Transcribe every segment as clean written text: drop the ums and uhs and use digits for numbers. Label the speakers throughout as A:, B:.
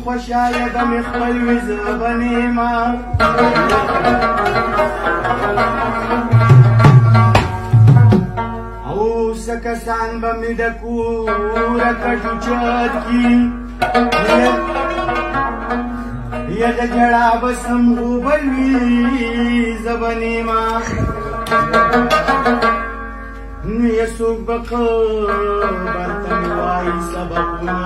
A: خوشاله د مې خپل وي زه به نیما او څه کسان به مې د کوره کټو چت کي یا د جړا به سم غوبل وي زه به نیما یا څوک به قبر ته مې وایي سبقونه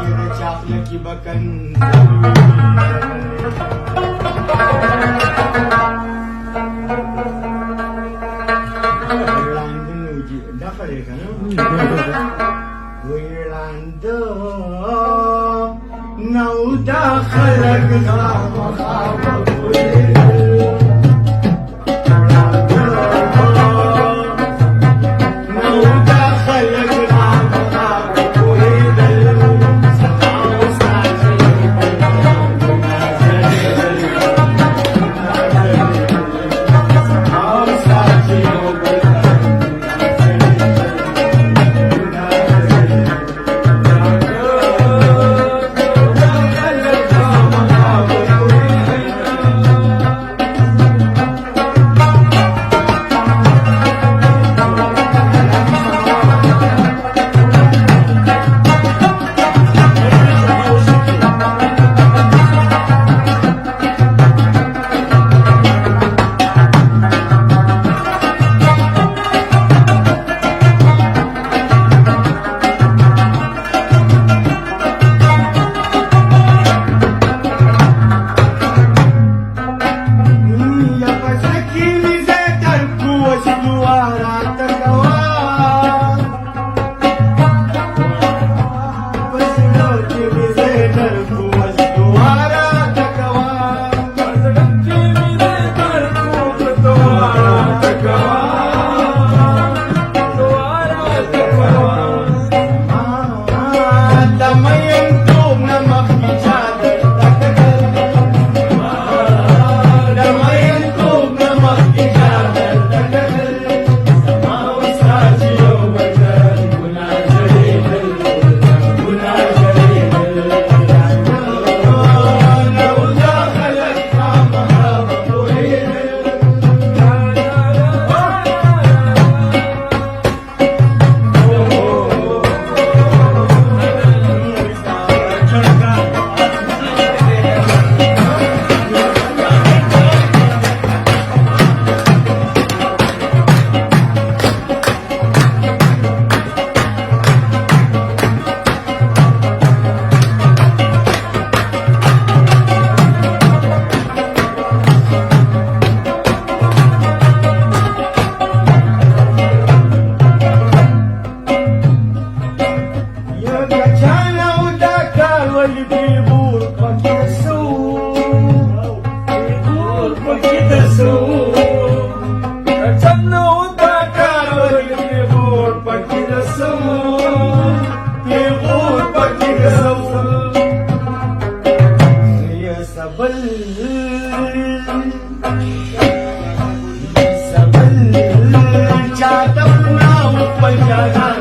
A: یا د چاپله کې به دغه دی که نه وړاندې نو دا خلک خامخا به sabal cha tap na upar jana